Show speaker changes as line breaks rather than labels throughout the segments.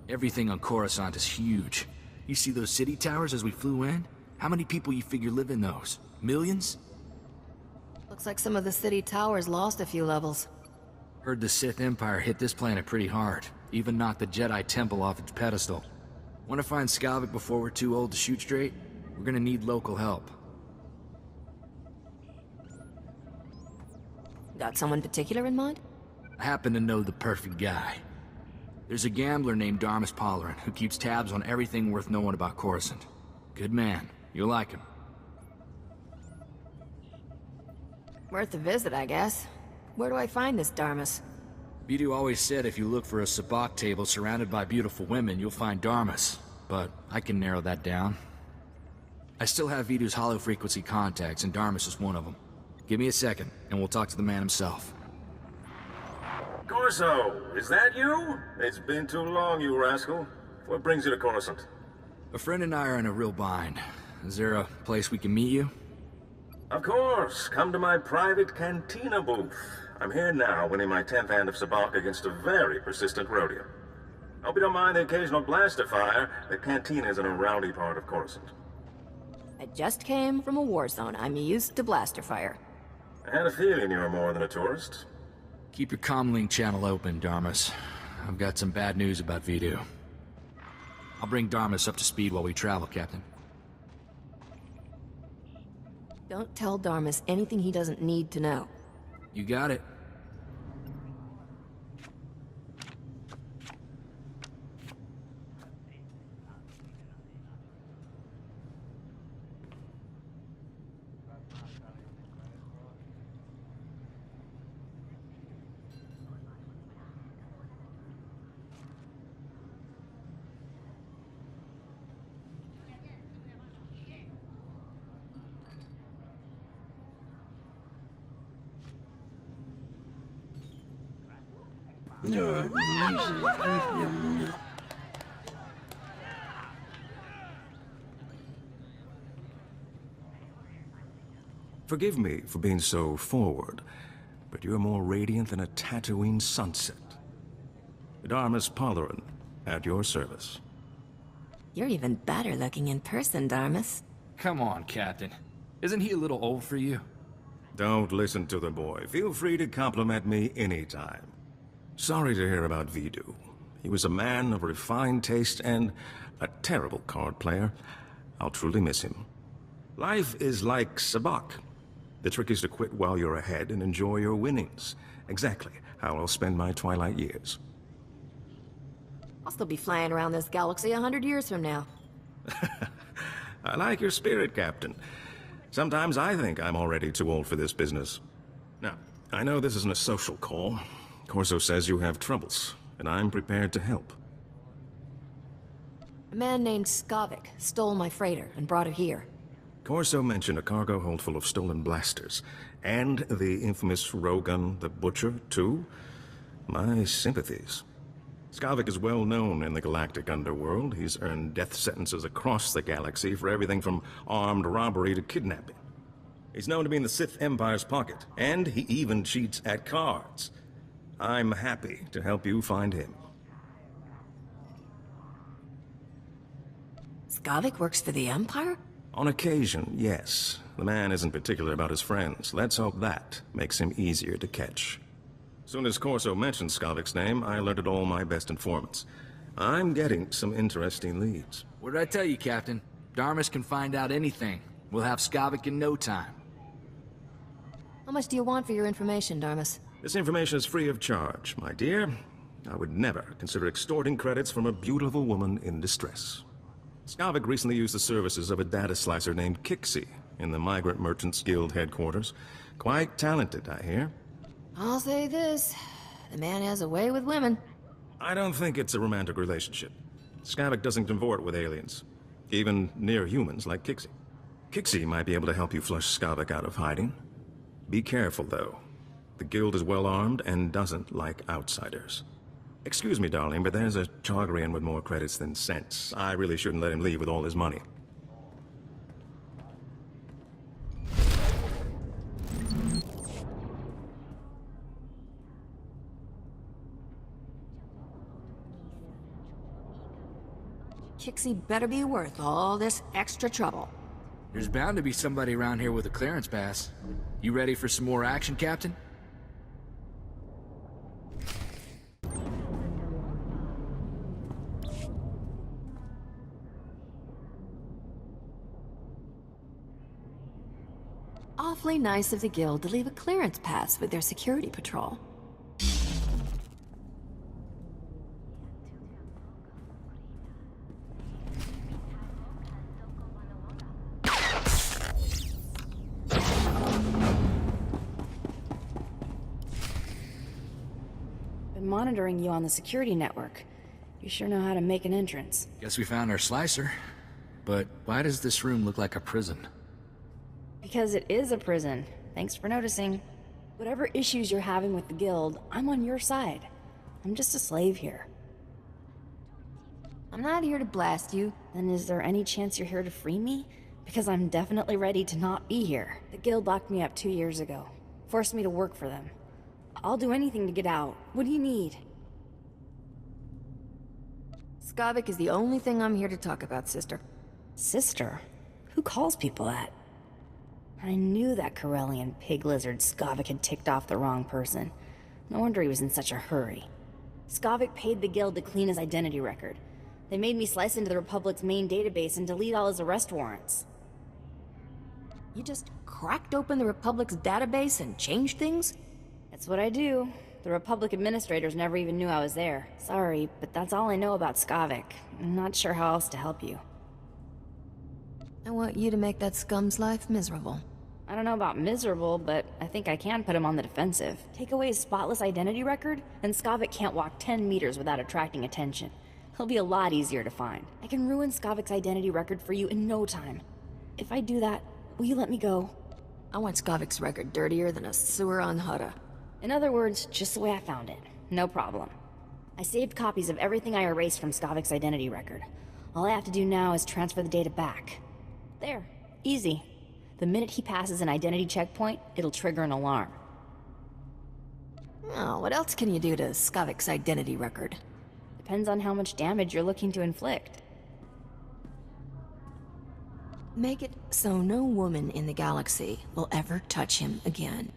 Everything on Coruscant is huge. You see those city towers as we flew in? How many people you figure live in those? Millions?
Looks like some of the city towers lost a few levels.
Heard the Sith Empire hit this planet pretty hard. Even knocked the Jedi Temple off its pedestal. Want to find Skavak before we're too old to shoot straight? We're gonna need local help.
Got someone particular in mind?
I happen to know the perfect guy. There's a gambler named Darmus Palarin who keeps tabs on everything worth knowing about Coruscant. Good man. You'll like him.
Worth a visit, I guess. Where do I find this Darmus?
Vidu always said if you look for a sabacc table surrounded by beautiful women, you'll find Darmus. But I can narrow that down. I still have Vidu's hollow-frequency contacts, and Darmus is one of them. Give me a second, and we'll talk to the man himself.
Corso, is that you? It's been too long, you rascal. What brings you to Coruscant?
A friend and I are in a real bind. Is there a place we can meet you?
Of course. Come to my private cantina booth. I'm here now, winning my 10th hand of sabacc against a very persistent rodeo. Hope you don't mind the occasional blaster fire. The cantina is in a rowdy part of Coruscant.
I just came from a war zone. I'm used to blaster fire.
I had a feeling you were more than a tourist.
Keep your comlink channel open, Darmus. I've got some bad news about Vidu. I'll bring Darmus up to speed while we travel, Captain.
Don't tell Darmus anything he doesn't need to know.
You got it.
Forgive me for being so forward, but you're more radiant than a Tatooine sunset. Darmus Palarin, at your service.
You're even better looking in person, Darmus.
Come on, Captain. Isn't he a little old for you?
Don't listen to the boy. Feel free to compliment me anytime. Sorry to hear about Vidu. He was a man of refined taste and a terrible card player. I'll truly miss him. Life is like sabacc. The trick is to quit while you're ahead and enjoy your winnings. Exactly how I'll spend my twilight years.
I'll still be flying around this galaxy 100 years from now.
I like your spirit, Captain. Sometimes I think I'm already too old for this business. Now, I know this isn't a social call. Corso says you have troubles, and I'm prepared to help.
A man named Skavak stole my freighter and brought it here.
Corso mentioned a cargo hold full of stolen blasters, and the infamous Rogun the Butcher, too. My sympathies. Skavak is well known in the galactic underworld. He's earned death sentences across the galaxy for everything from armed robbery to kidnapping. He's known to be in the Sith Empire's pocket, and he even cheats at cards. I'm happy to help you find him.
Skavak works for the Empire?
On occasion, yes. The man isn't particular about his friends. Let's hope that makes him easier to catch. Soon as Corso mentioned Skavak's name, I alerted all my best informants. I'm getting some interesting leads.
What did I tell you, Captain? Darmus can find out anything. We'll have Skavak in no time.
How much do you want for your information, Darmus?
This information is free of charge, my dear. I would never consider extorting credits from a beautiful woman in distress. Skavak recently used the services of a data slicer named Kixie in the Migrant Merchants Guild headquarters. Quite talented, I hear.
I'll say this. The man has a way with women.
I don't think it's a romantic relationship. Skavak doesn't convert with aliens. Even near humans like Kixie. Kixie might be able to help you flush Skavak out of hiding. Be careful, though. The guild is well armed and doesn't like outsiders. Excuse me, darling, but there's a Chagrian with more credits than sense. I really shouldn't let him leave with all his money.
Kixie better be worth all this extra trouble.
There's bound to be somebody around here with a clearance pass. You ready for some more action, Captain?
Awfully nice of the guild to leave a clearance pass with their security patrol.
Been monitoring you on the security network. You sure know how to make an entrance.
Guess we found our slicer. But why does this room look like a prison?
Because it is a prison. Thanks for noticing. Whatever issues you're having with the guild, I'm on your side. I'm just a slave here.
I'm not here to blast you.
Then is there any chance you're here to free me? Because I'm definitely ready to not be here. The guild locked me up 2 years ago. Forced me to work for them. I'll do anything to get out. What do you need?
Skavak is the only thing I'm here to talk about, sister.
Sister? Who calls people that? I knew that Corellian pig lizard Skavak had ticked off the wrong person. No wonder he was in such a hurry. Skavak paid the guild to clean his identity record. They made me slice into the Republic's main database and delete all his arrest warrants.
You just cracked open the Republic's database and changed things?
That's what I do. The Republic administrators never even knew I was there. Sorry, but that's all I know about Skavak. I'm not sure how else to help you.
I want you to make that scum's life miserable.
I don't know about miserable, but I think I can put him on the defensive. Take away his spotless identity record, and Skavak can't walk 10 meters without attracting attention. He'll be a lot easier to find. I can ruin Skavak's identity record for you in no time. If I do that, will you let me go?
I want Skavak's record dirtier than a sewer on Hutta.
In other words, just the way I found it. No problem. I saved copies of everything I erased from Skavak's identity record. All I have to do now is transfer the data back. There. Easy. The minute he passes an identity checkpoint, it'll trigger an alarm.
Oh, what else can you do to Skavak's identity record?
Depends on how much damage you're looking to inflict.
Make it so no woman in the galaxy will ever touch him again.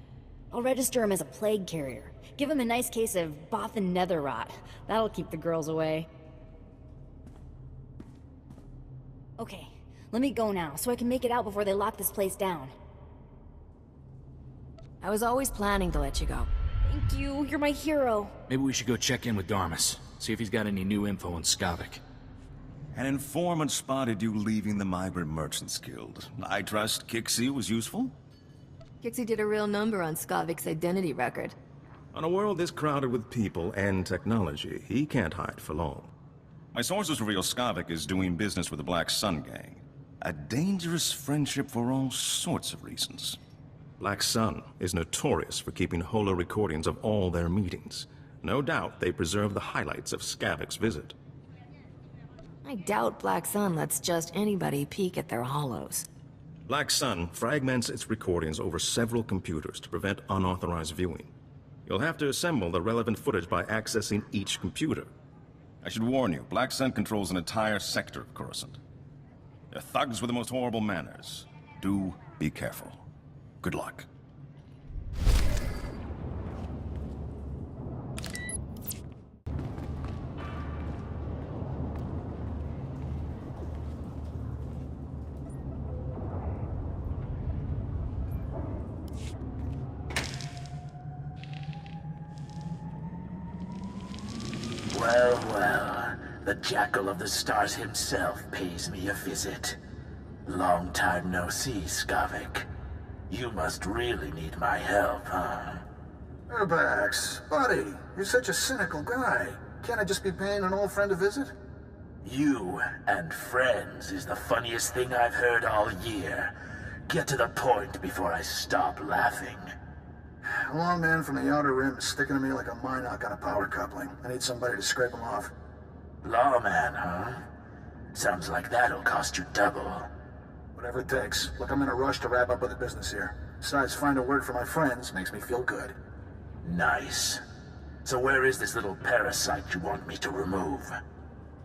I'll register him as a plague carrier. Give him a nice case of Bothan nether rot. That'll keep the girls away. Okay, let me go now, so I can make it out before they lock this place down.
I was always planning to let you go.
Thank you, you're my hero.
Maybe we should go check in with Darmus. See if he's got any new info on Skavak.
An informant spotted you leaving the Migrant Merchants Guild. I trust Kixie was useful?
Kixie did a real number on Skavak's identity record.
On a world this crowded with people and technology, he can't hide for long.
My sources reveal Skavak is doing business with the Black Sun Gang. A dangerous friendship for all sorts of reasons.
Black Sun is notorious for keeping holo recordings of all their meetings. No doubt they preserve the highlights of Skavak's visit.
I doubt Black Sun lets just anybody peek at their hollows.
Black Sun fragments its recordings over several computers to prevent unauthorized viewing. You'll have to assemble the relevant footage by accessing each computer.
I should warn you, Black Sun controls an entire sector of Coruscant. They're thugs with the most horrible manners. Do be careful. Good luck.
Well, well. The Jackal of the Stars himself pays me a visit. Long time no see, Skavak. You must really need my help, huh?
Urbax, buddy, you're such a cynical guy. Can't I just be paying an old friend a visit?
You and friends is the funniest thing I've heard all year. Get to the point before I stop laughing.
A long man from the Outer Rim is sticking to me like a Minoc on a power coupling. I need somebody to scrape him off.
Lawman, huh? Sounds like that'll cost you double.
Whatever it takes. Look, I'm in a rush to wrap up with the business here. Besides, find a word for my friends makes me feel good.
Nice. So where is this little parasite you want me to remove?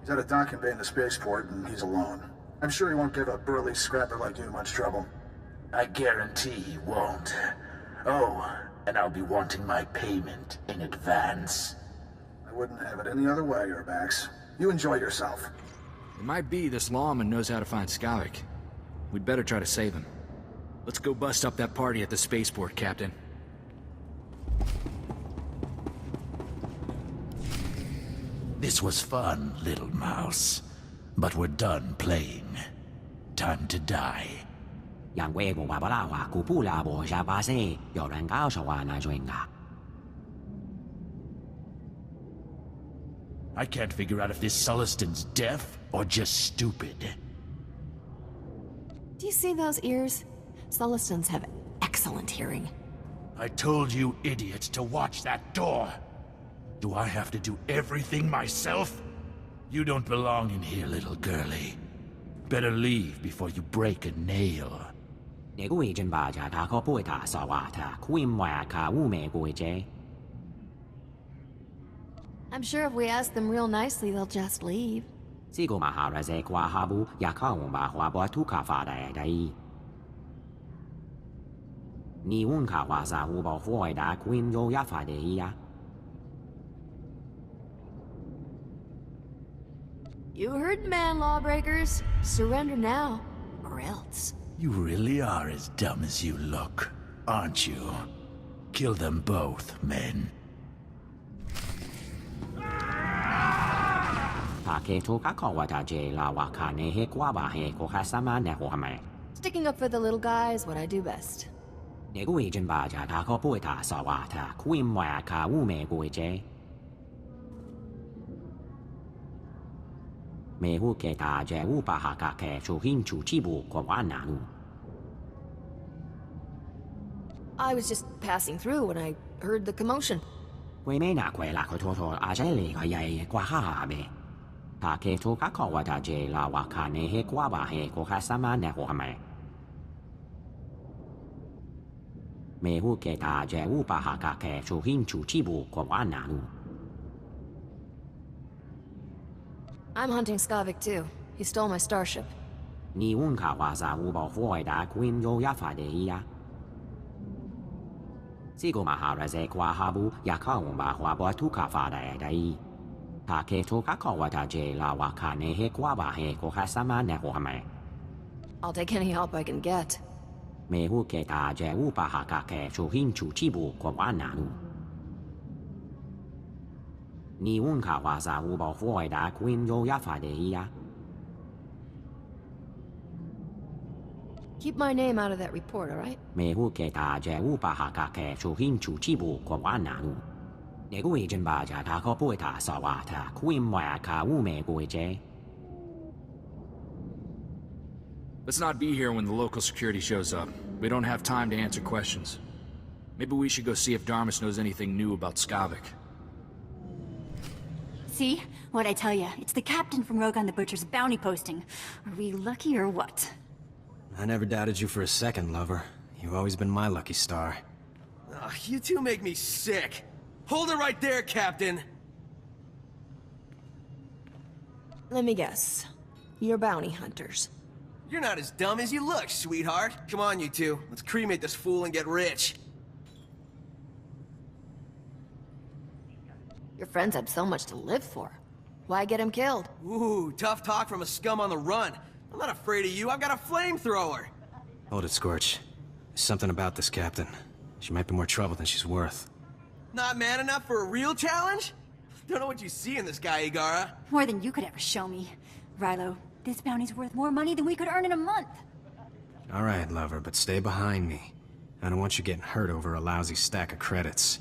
He's at a docking bay in the spaceport, and he's alone. I'm sure he won't give a burly scrapper like you much trouble.
I guarantee he won't. Oh, and I'll be wanting my payment in advance.
I wouldn't have it any other way, Urbax. You enjoy yourself.
It might be this lawman knows how to find Skavak. We'd better try to save him. Let's go bust up that party at the spaceport, Captain.
This was fun, little mouse. But we're done playing. Time to die. I can't figure out if this Sullistan's deaf or just stupid.
Do you see those ears? Sullistans have excellent hearing.
I told you idiots to watch that door. Do I have to do everything myself? You don't belong in here, little girlie. Better leave before you break a nail.
I'm sure if we ask them real nicely, they'll just leave. You heard the man, lawbreakers. Surrender now, or else.
You really are as dumb as you look, aren't you? Kill them both, men.
Sticking up for the little guy is what I do best. I was just passing through when I heard the commotion. I'm hunting Skavak too. He stole my starship. I'll take any help I can get. Keep my name out of that report, all right?
Let's not be here when the local security shows up. We don't have time to answer questions. Maybe we should go see if Darmus knows anything new about Skavak.
See? What'd I tell you? It's the captain from Rogan the Butcher's bounty posting. Are we lucky or what?
I never doubted you for a second, lover. You've always been my lucky star.
Ugh, you two make me sick. Hold it right there, Captain!
Let me guess. You're bounty hunters.
You're not as dumb as you look, sweetheart. Come on, you two. Let's cremate this fool and get rich.
Your friends have so much to live for. Why get him killed?
Ooh, tough talk from a scum on the run. I'm not afraid of you. I've got a flamethrower.
Hold it, Scorch. There's something about this captain. She might be more trouble than she's worth.
Not man enough for a real challenge? Don't know what you see in this guy, Igara.
More than you could ever show me. Rilo, this bounty's worth more money than we could earn in a month.
All right, lover, but stay behind me. I don't want you getting hurt over a lousy stack of credits.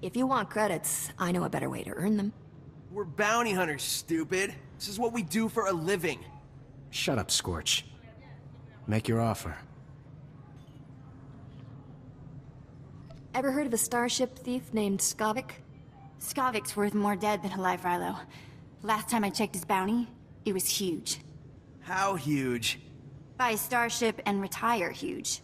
If you want credits, I know a better way to earn them.
We're bounty hunters, stupid. This is what we do for a living.
Shut up, Scorch. Make your offer.
Ever heard of a starship thief named Skavak?
Skavak's worth more dead than alive, Rilo. Last time I checked his bounty, it was huge.
How huge?
Buy a starship and retire huge.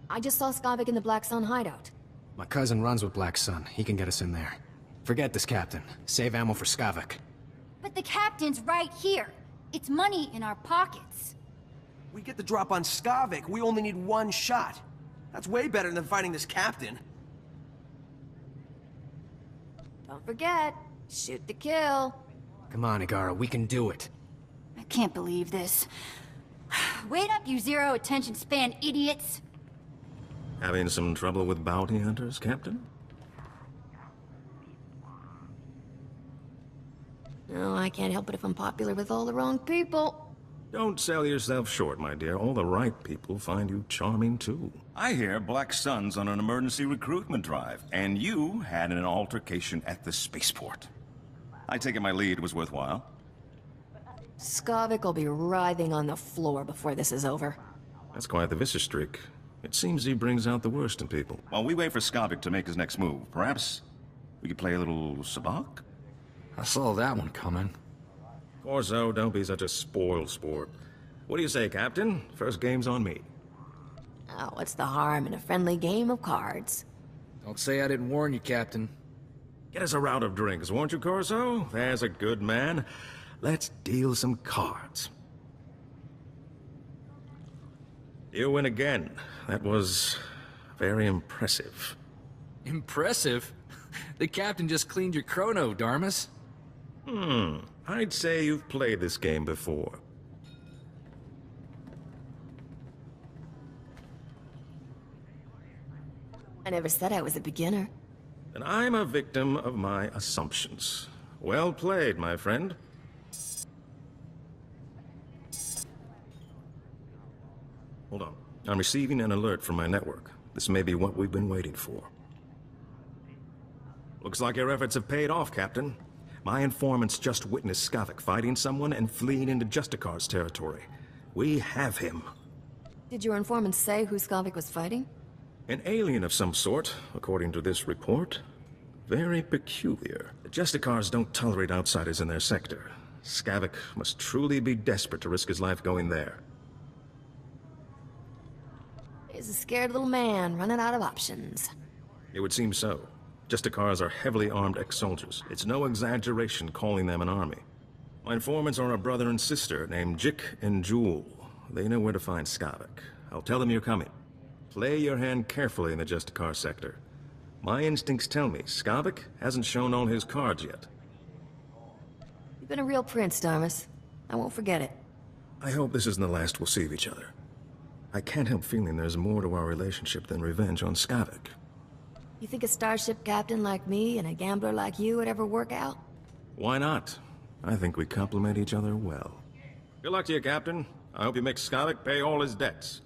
I just saw Skavak in the Black Sun hideout.
My cousin runs with Black Sun. He can get us in there. Forget this, Captain. Save ammo for Skavak.
But the captain's right here. It's money in our pockets.
We get the drop on Skavak. We only need one shot. That's way better than fighting this captain.
Don't forget, shoot to kill.
Come on, Igara, we can do it.
I can't believe this. Wait up, you zero attention span idiots.
Having some trouble with bounty hunters, Captain?
No, I can't help it if I'm popular with all the wrong people.
Don't sell yourself short, my dear. All the right people find you charming, too.
I hear Black Sun's on an emergency recruitment drive, and you had an altercation at the spaceport. I take it my lead was worthwhile.
Skavak will be writhing on the floor before this is over.
That's quite the vicious streak. It seems he brings out the worst in people.
While we wait for Skavak to make his next move, perhaps we could play a little sabacc?
I saw that one coming.
Corso, don't be such a spoiled sport. What do you say, Captain? First game's on me.
Oh, what's the harm in a friendly game of cards?
Don't say I didn't warn you, Captain.
Get us a round of drinks, won't you, Corso? There's a good man. Let's deal some cards. You win again. That was very impressive.
Impressive? The captain just cleaned your chrono, Darmus.
I'd say you've played this game before.
I never said I was a beginner.
And I'm a victim of my assumptions. Well played, my friend. Hold on. I'm receiving an alert from my network. This may be what we've been waiting for. Looks like your efforts have paid off, Captain. My informants just witnessed Skavak fighting someone and fleeing into Justicar's territory. We have him.
Did your informants say who Skavak was fighting?
An alien of some sort, according to this report. Very peculiar. The Justicars don't tolerate outsiders in their sector. Skavak must truly be desperate to risk his life going there.
He's a scared little man running out of options.
It would seem so. Justicars are heavily armed ex-soldiers. It's no exaggeration calling them an army. My informants are a brother and sister named Jik and Jewel. They know where to find Skavak. I'll tell them you're coming. Play your hand carefully in the Justicar sector. My instincts tell me Skavak hasn't shown all his cards yet.
You've been a real prince, Darmus. I won't forget it.
I hope this isn't the last we'll see of each other. I can't help feeling there's more to our relationship than revenge on Skavak.
You think a starship captain like me and a gambler like you would ever work out?
Why not? I think we complement each other well. Good luck to you, Captain. I hope you make Skavak pay all his debts.